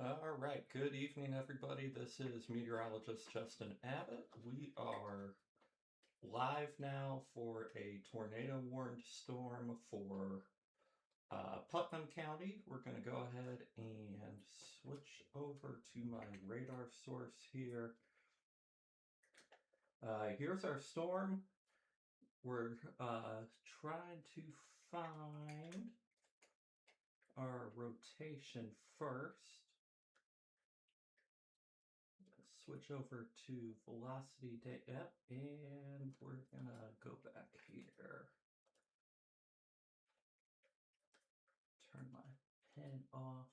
All right, good evening, everybody. This is meteorologist Justin Abbott. We are live now for a tornado warned storm for Putnam County. We're going to go ahead and switch over to my radar source here. Here's our storm. We're trying to find our rotation first. Switch over to velocity data, and we're gonna go back here. Turn my pen off.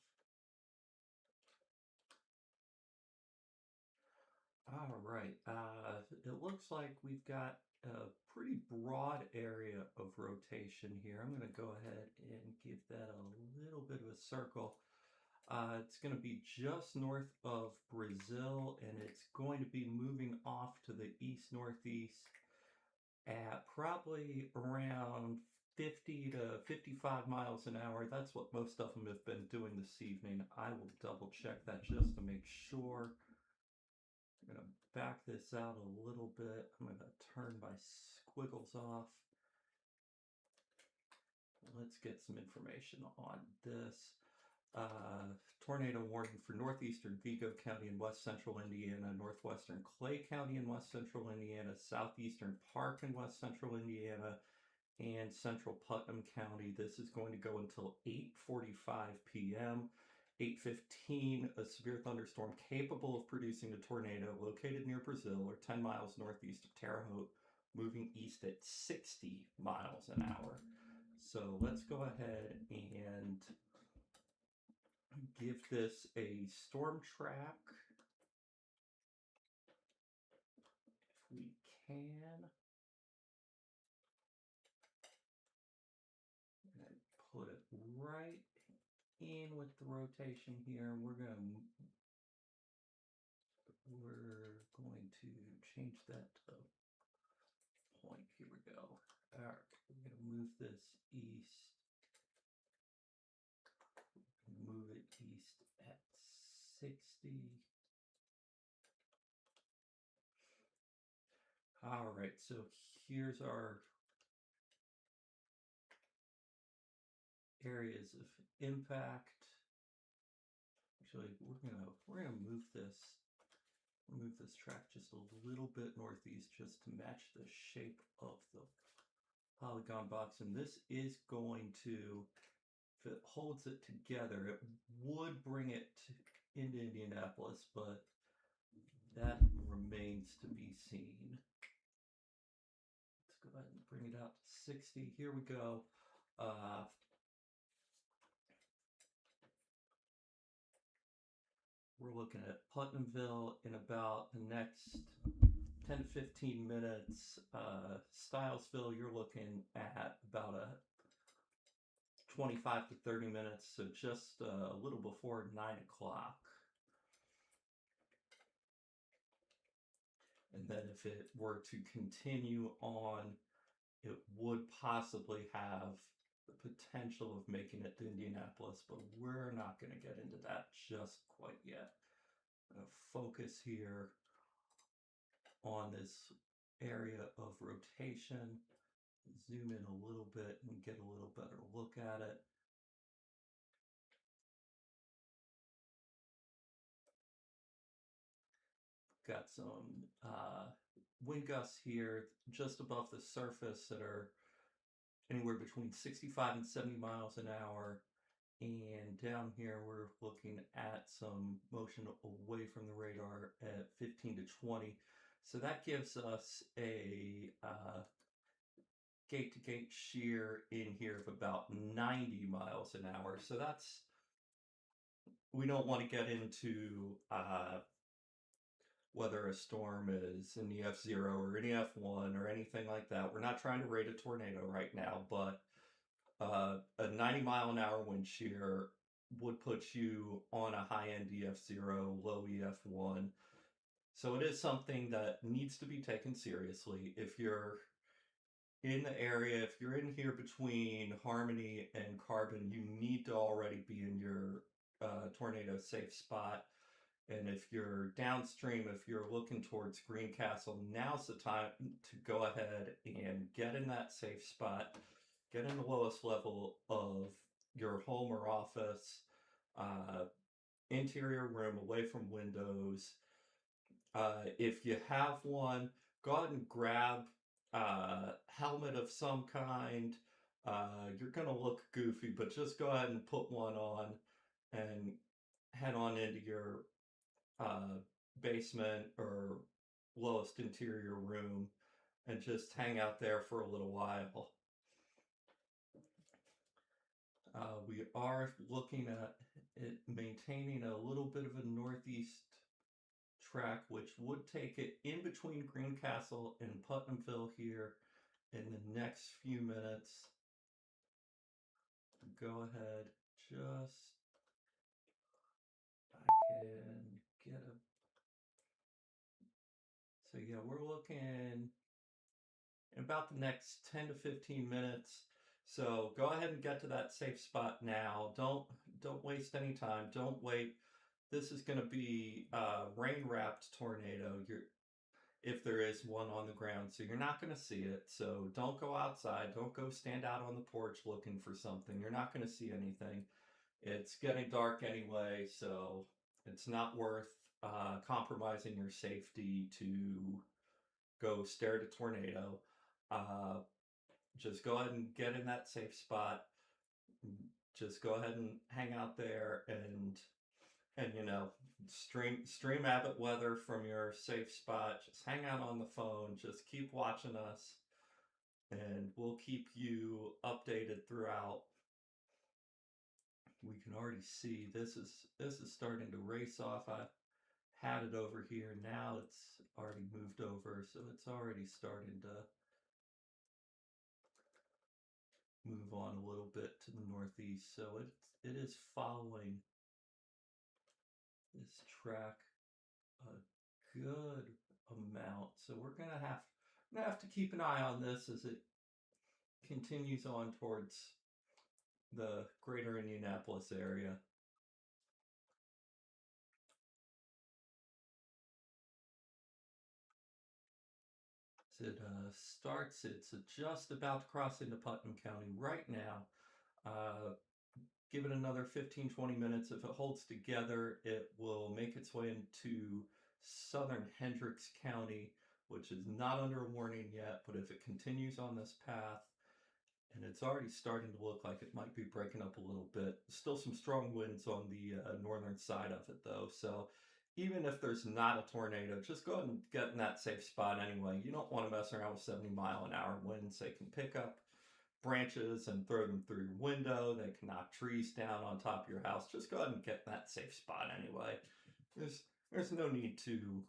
All right, it looks like we've got a pretty broad area of rotation here. I'm gonna go ahead and give that a little bit of a circle. It's going to be just north of Brazil, and it's going to be moving off to the east-northeast at probably around 50 to 55 miles an hour. That's what most of them have been doing this evening. I will double check that just to make sure. I'm going to back this out a little bit. I'm going to turn my squiggles off. Let's get some information on this. Tornado warning for northeastern Vigo County in west central Indiana, northwestern Clay County in west central Indiana, southeastern Park in west central Indiana, and central Putnam County. This is going to go until 8:45 p.m. 8:15, a severe thunderstorm capable of producing a tornado located near Brazil or 10 miles northeast of Terre Haute, moving east at 60 miles an hour. So let's go ahead and give this a storm track if we can. And put it right in with the rotation here. We're going to change that to point. Here we go. All right, we're going to move this east. Move it east at 60. All right, so here's our areas of impact. Actually, we're gonna move this track just a little bit northeast just to match the shape of the polygon box, and this is going to, if it holds it together, it would bring it into Indianapolis, but that remains to be seen. Let's go ahead and bring it out to 60. Here we go. We're looking at Putnamville in about the next 10 to 15 minutes. Stylesville, you're looking at about a 25 to 30 minutes, so just a little before 9 o'clock. And then if it were to continue on, it would possibly have the potential of making it to Indianapolis, but we're not going to get into that just quite yet. I'm going to focus here on this area of rotation, zoom in a little bit and get a little better look at it. Got some wind gusts here just above the surface that are anywhere between 65 and 70 miles an hour. And down here, we're looking at some motion away from the radar at 15 to 20. So that gives us a gate-to-gate shear in here of about 90 miles an hour. So that's, we don't want to get into whether a storm is in the F0 or in the F1 or anything like that. We're not trying to rate a tornado right now, but a 90 mile an hour wind shear would put you on a high end EF0, low EF1. So it is something that needs to be taken seriously. If you're in the area, if you're in here between Harmony and Carbon, you need to already be in your tornado safe spot. And if you're downstream, if you're looking towards Greencastle, now's the time to go ahead and get in that safe spot, get in the lowest level of your home or office, interior room away from windows. If you have one, go ahead and grab a helmet of some kind. You're gonna look goofy, but just go ahead and put one on and head on into your uh, basement or lowest interior room and just hang out there for a little while. We are looking at it maintaining a little bit of a northeast track, which would take it in between Greencastle and Putnamville here in the next few minutes. Go ahead, just I can get a. So yeah, we're looking in about the next 10 to 15 minutes. So go ahead and get to that safe spot now. Don't waste any time. Don't wait. This is going to be a rain-wrapped tornado. If there is one on the ground, so you're not going to see it. So don't go outside. Don't go stand out on the porch looking for something. You're not going to see anything. It's getting dark anyway, so it's not worth compromising your safety to go stare at a tornado. Just go ahead and get in that safe spot. Just go ahead and hang out there and stream Abbott weather from your safe spot. Just hang out on the phone. Just keep watching us, and we'll keep you updated throughout. We can already see this is starting to race off. I had it over here. Now it's already moved over, so it's already starting to move on a little bit to the northeast. So it is following this track a good amount. So we're gonna have to keep an eye on this as it continues on towards the greater Indianapolis area. It starts, it's just about to cross into Putnam County right now. Give it another 15-20 minutes. If it holds together, it will make its way into southern Hendricks County, which is not under a warning yet, but if it continues on this path, and it's already starting to look like it might be breaking up a little bit. Still some strong winds on the northern side of it though, so even if there's not a tornado, just go ahead and get in that safe spot anyway. You don't want to mess around with 70-mile-an-hour winds. They can pick up branches and throw them through your window. They can knock trees down on top of your house. Just go ahead and get in that safe spot anyway. There's no need to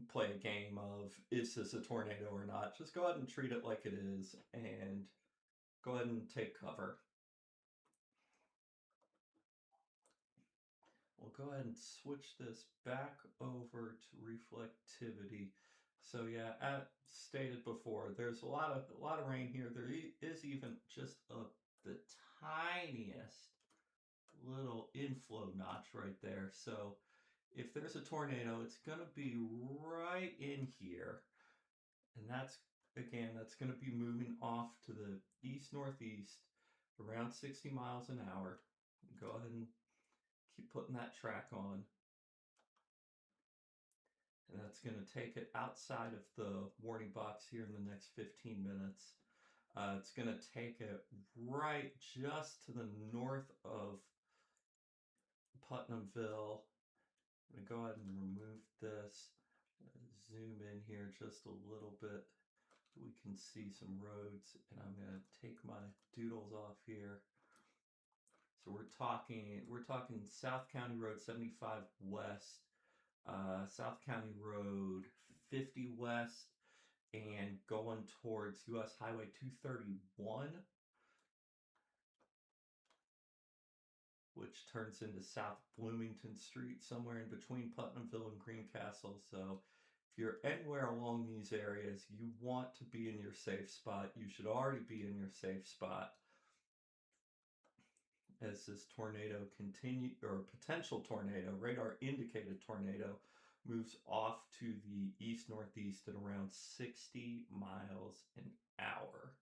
play a game of is this a tornado or not. Just go ahead and treat it like it is and go ahead and take cover. We'll go ahead and switch this back over to reflectivity. So yeah, as stated before, there's a lot of rain here. There is even just the tiniest little inflow notch right there. So if there's a tornado, it's going to be right in here. And that's going to be moving off to the east-northeast around 60 miles an hour. Go ahead and keep putting that track on. And that's going to take it outside of the warning box here in the next 15 minutes. It's going to take it right just to the north of Putnamville. I'm going to go ahead and remove this. Zoom in here just a little bit so we can see some roads. And I'm going to take my doodles off here. So we're talking South County Road 75 West, South County Road 50 West, and going towards US Highway 231, which turns into South Bloomington Street, somewhere in between Putnamville and Greencastle. So if you're anywhere along these areas, you want to be in your safe spot. You should already be in your safe spot. as this tornado potential tornado, radar indicated tornado, moves off to the east northeast at around 60 miles an hour.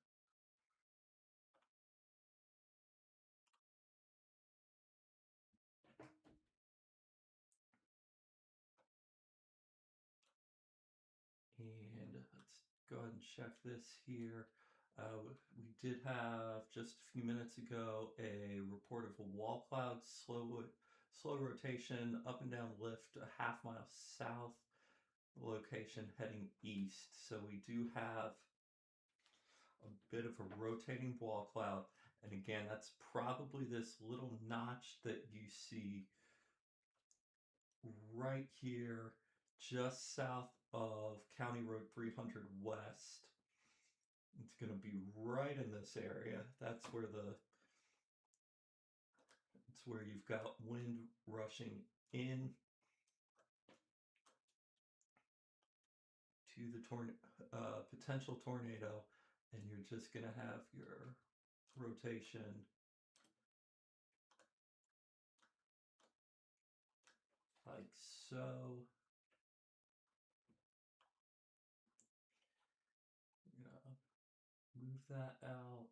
And let's go ahead and check this here. We did have just a few minutes ago a report of a wall cloud, slow rotation up and down lift a half mile south location heading east. So we do have a bit of a rotating wall cloud. And again, that's probably this little notch that you see right here, just south of County Road 300 West. It's going to be right in this area. That's where you've got wind rushing in to the potential tornado, and you're just going to have your rotation like so. Move that out.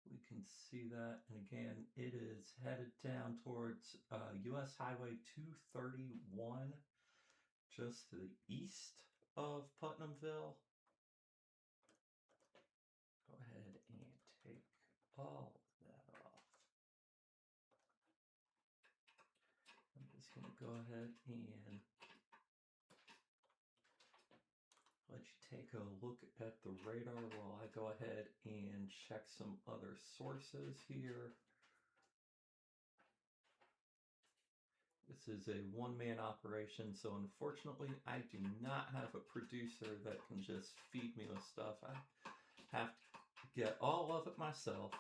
We can see that, and again, it is headed down towards US Highway 231, just to the east of Putnamville. Go ahead and take all of that off. I'm just going to go ahead and let you take a look at the radar while I go ahead and check some other sources here. This is a one-man operation, so unfortunately I do not have a producer that can just feed me with stuff. I have to get all of it myself.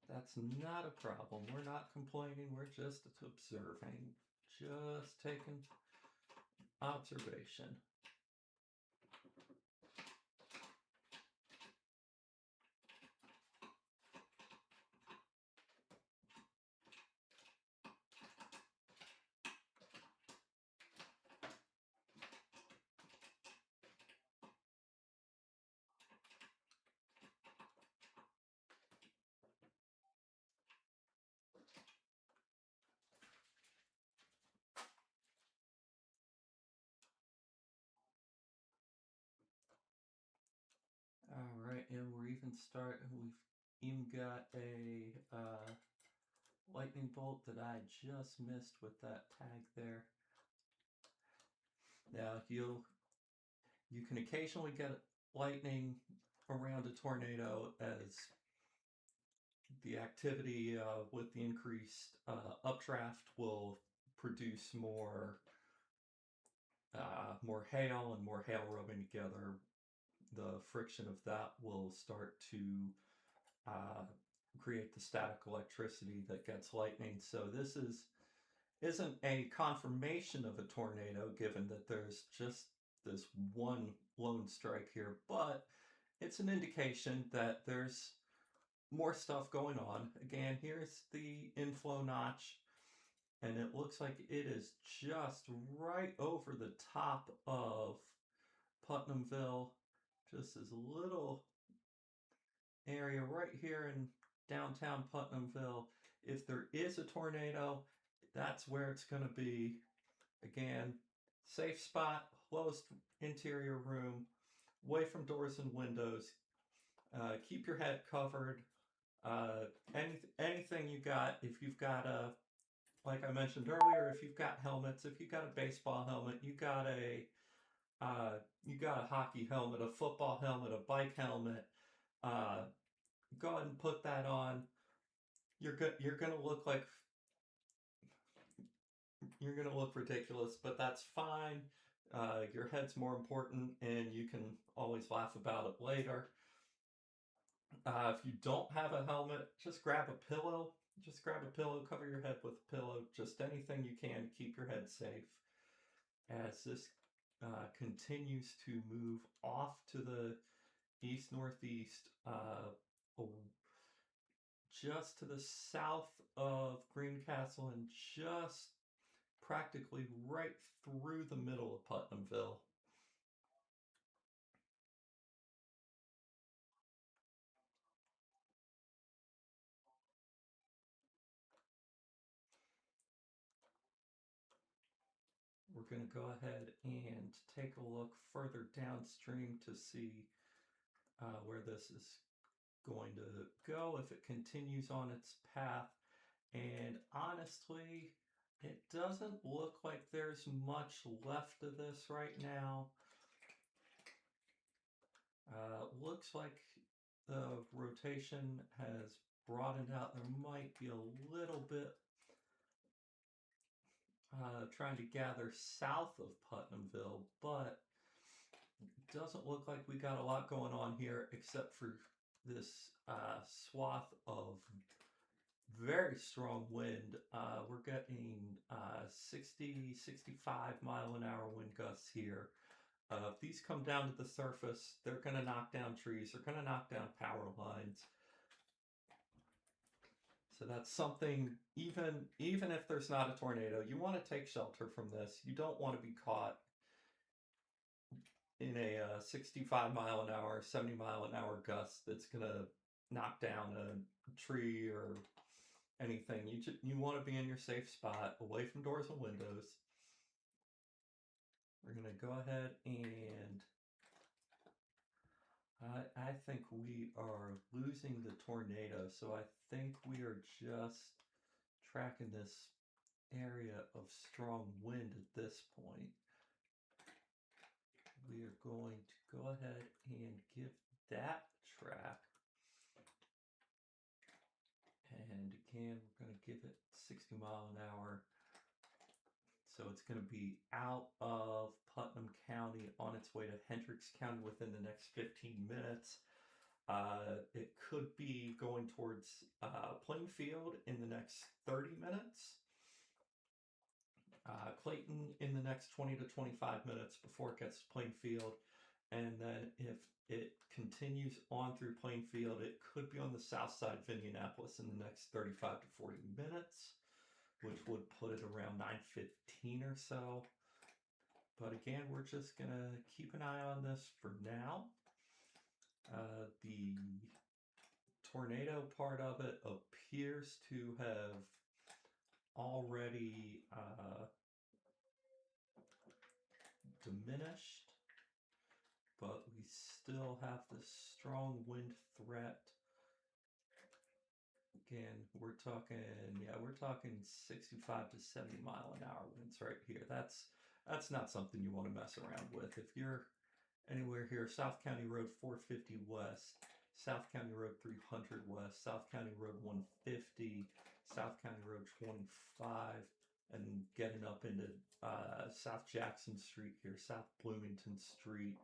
That's not a problem. We're not complaining, we're just observing, just taking observation. All right, and we've even got a lightning bolt that I just missed with that tag there. Now you can occasionally get lightning around a tornado as the activity with the increased updraft will produce more hail, and more hail rubbing together. The friction of that will start to create the static electricity that gets lightning. So this isn't a confirmation of a tornado, given that there's just this one lone strike here, but it's an indication that there's more stuff going on. Again, here's the inflow notch, and it looks like it is just right over the top of Putnamville. Just this little area right here in downtown Putnamville. If there is a tornado, that's where it's going to be. Again, safe spot, lowest interior room, away from doors and windows. Keep your head covered. Anything you got, if you've got like I mentioned earlier, if you've got helmets, if you've got a baseball helmet, you got a hockey helmet, a football helmet, a bike helmet, go ahead and put that on. You're gonna look ridiculous, but that's fine. Your head's more important, and you can always laugh about it later. If you don't have a helmet, just grab a pillow. Just grab a pillow, cover your head with a pillow, just anything you can to keep your head safe. As this continues to move off to the east-northeast, just to the south of Greencastle and just practically right through the middle of Putnamville. We're going to go ahead and take a look further downstream to see where this is going to go if it continues on its path. And honestly, it doesn't look like there's much left of this right now. Looks like the rotation has broadened out. There might be a little bit trying to gather south of Putnamville, but it doesn't look like we got a lot going on here except for this swath of very strong wind. We're getting 60, 65 mile an hour wind gusts here. If these come down to the surface, they're going to knock down trees. They're going to knock down power lines. So that's something, even if there's not a tornado, you want to take shelter from this. You don't want to be caught in a 65 mile an hour, 70 mile an hour gust that's going to knock down a tree or anything. You want to be in your safe spot, away from doors and windows. We're going to go ahead and I think we are losing the tornado, so I think we are just tracking this area of strong wind at this point. We are going to go ahead and give that a track. And again, we're going to give it 60 mile an hour. So it's going to be out of Putnam County on its way to Hendricks County within the next 15 minutes. It could be going towards Plainfield in the next 30 minutes. Clayton in the next 20 to 25 minutes before it gets to Plainfield. And then if it continues on through Plainfield, it could be on the south side of Indianapolis in the next 35 to 40 minutes, which would put it around 9:15 or so. But again, we're just going to keep an eye on this for now. The tornado part of it appears to have already diminished, but we still have this strong wind threat. Again, we're talking 65 to 70 mile an hour winds right here. That's not something you want to mess around with. If you're anywhere here, South County Road 450 West, South County Road 300 West, South County Road 150, South County Road 25, and getting up into South Jackson Street here, South Bloomington Street.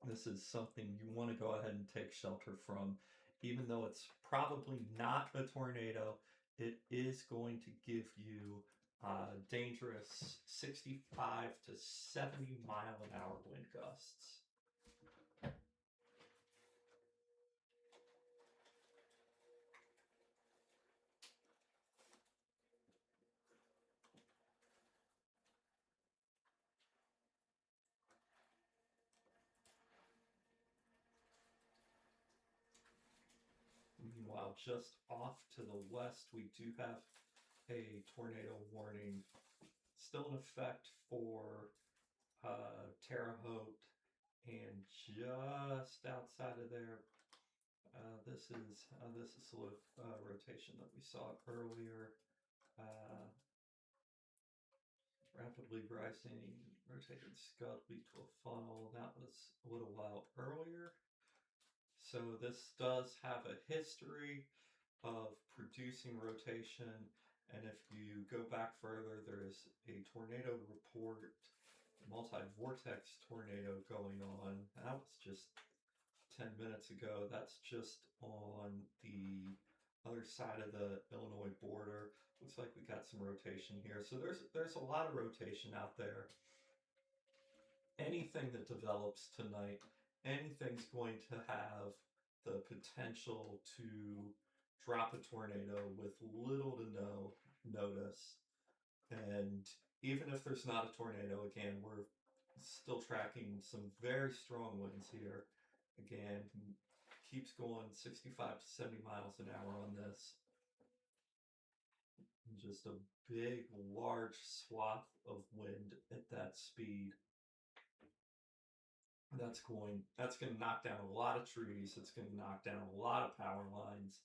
This is something you want to go ahead and take shelter from. Even though it's probably not a tornado, it is going to give you dangerous 65 to 70 mile an hour wind gusts. Meanwhile, just off to the west, we do have a tornado warning still in effect for Terre Haute, and just outside of there, this is the rotation that we saw earlier. Rapidly rising, rotated scud lead to a funnel. That was a little while earlier. So this does have a history of producing rotation, and if you go back further, there is a tornado report, a multi-vortex tornado going on. That was just 10 minutes ago. That's just on the other side of the Illinois border. Looks like we got some rotation here. So there's a lot of rotation out there. Anything that develops tonight, anything's going to have the potential to drop a tornado with little to no notice. And even if there's not a tornado, again, we're still tracking some very strong winds here. Again, keeps going 65 to 70 miles an hour on this. Just a big, large swath of wind at that speed. That's going to knock down a lot of trees. It's going to knock down a lot of power lines,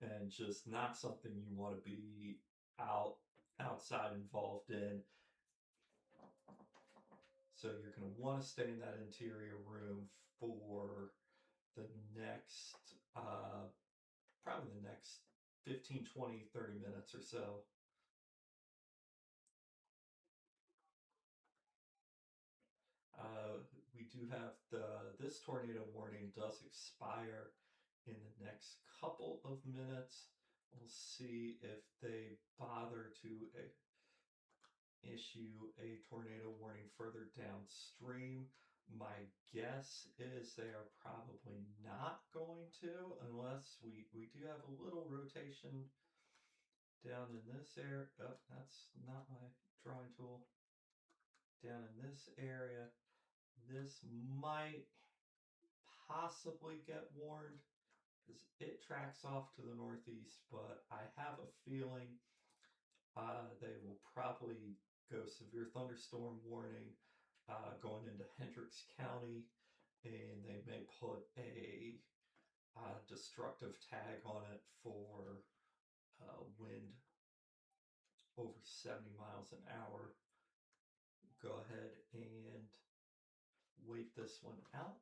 and just not something you want to be outside involved in. So you're going to want to stay in that interior room for the next, probably the next 15, 20, 30 minutes or so. We do have this tornado warning does expire in the next couple of minutes. We'll see if they bother to issue a tornado warning further downstream. My guess is they are probably not going to, unless we do have a little rotation down in this area. Oh, that's not my drawing tool. Down in this area, this might possibly get warned because it tracks off to the northeast, but I have a feeling they will probably go severe thunderstorm warning going into Hendricks County, and they may put a destructive tag on it for wind over 70 miles an hour. Go ahead and wait this one out.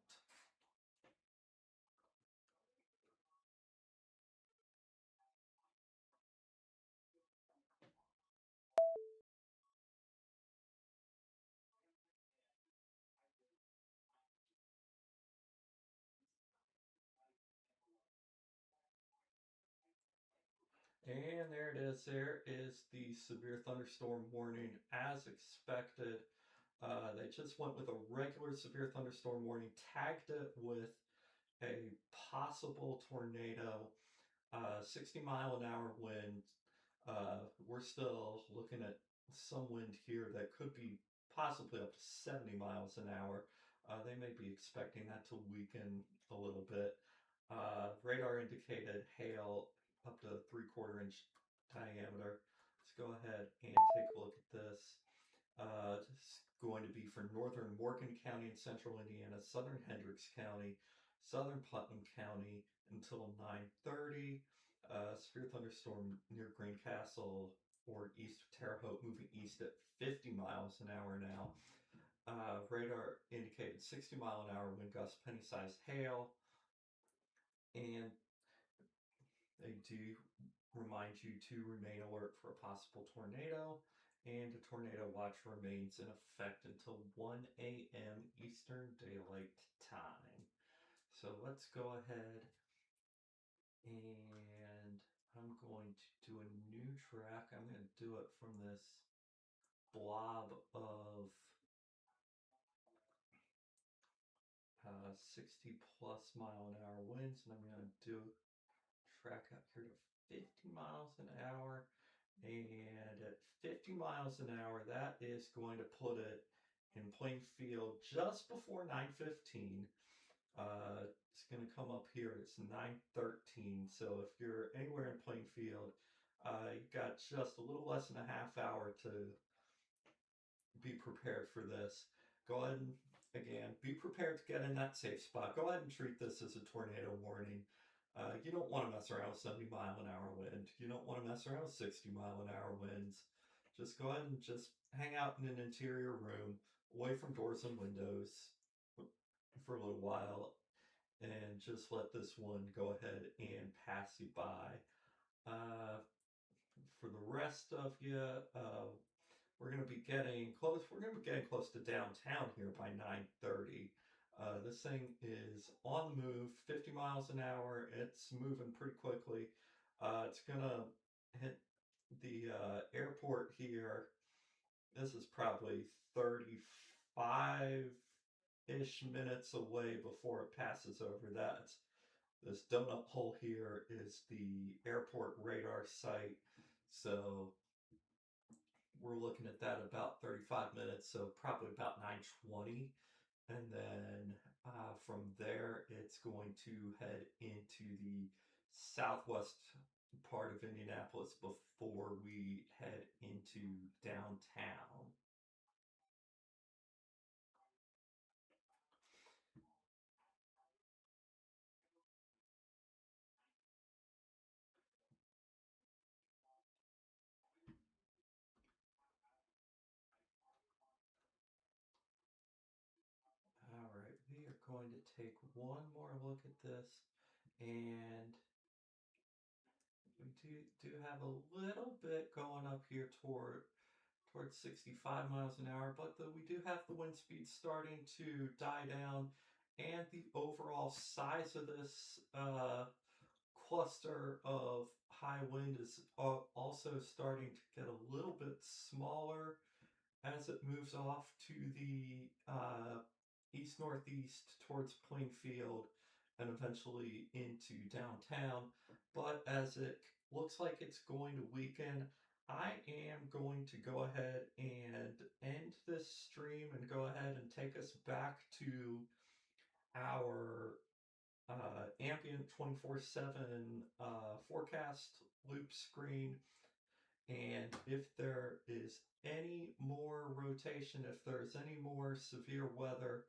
And there it is. There is the severe thunderstorm warning as expected. They just went with a regular severe thunderstorm warning, tagged it with a possible tornado, 60-mile-an-hour wind. We're still looking at some wind here that could be possibly up to 70 miles an hour. They may be expecting that to weaken a little bit. Radar indicated hail up to 3/4 inch diameter. Let's go ahead and take a look at this. It's going to be for northern Morgan County and central Indiana, southern Hendricks County, southern Putnam County until 9:30. Severe thunderstorm near Greencastle or east of Terre Haute, moving east at 50 miles an hour now. Radar indicated 60-mile-an-hour wind gusts, penny-sized hail, and they do remind you to remain alert for a possible tornado, and a tornado watch remains in effect until 1 a.m. Eastern Daylight Time. So let's go ahead and I'm going to do a new track. I'm going to do it from this blob of 60 plus mile an hour winds, and I'm going to do track up here to 50 miles an hour. And at 50 miles an hour, that is going to put it in Plainfield just before 9:15. It's going to come up here. It's 9:13. So if you're anywhere in Plainfield, you've got just a little less than a half hour to be prepared for this. Go ahead and, again, be prepared to get in that safe spot. Go ahead and treat this as a tornado warning. You don't want to mess around with 70-mile-an-hour wind. You don't want to mess around with 60-mile-an-hour winds. Just go ahead and just hang out in an interior room, away from doors and windows for a little while, and just let this one go ahead and pass you by. For the rest of you, we're going to be getting close. We're going to be getting close to downtown here by 9:30. This thing is on the move, 50 miles an hour. It's moving pretty quickly. It's going to hit the airport here. This is probably 35-ish minutes away before it passes over that. This donut hole here is the airport radar site. So we're looking at that about 35 minutes, so probably about 9:20. And then from there, it's going to head into the southwest part of Indianapolis before we head into downtown. All right, we are going to take one more look at this, and we do have a little bit going up here towards 65 miles an hour, but we do have the wind speed starting to die down, and the overall size of this cluster of high wind is also starting to get a little bit smaller as it moves off to the east northeast towards Plainfield and eventually into downtown. But as it looks like it's going to weaken, I am going to go ahead and end this stream and go ahead and take us back to our ambient 24/7 forecast loop screen. And if there is any more rotation, if there's any more severe weather,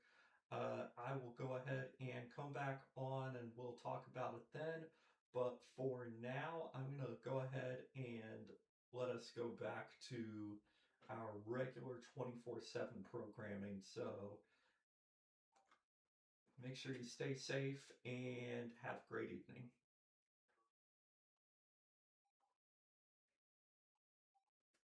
I will go ahead and come back on and we'll talk about it then. But for now, I'm going to go ahead and let us go back to our regular 24/7 programming. So make sure you stay safe and have a great evening.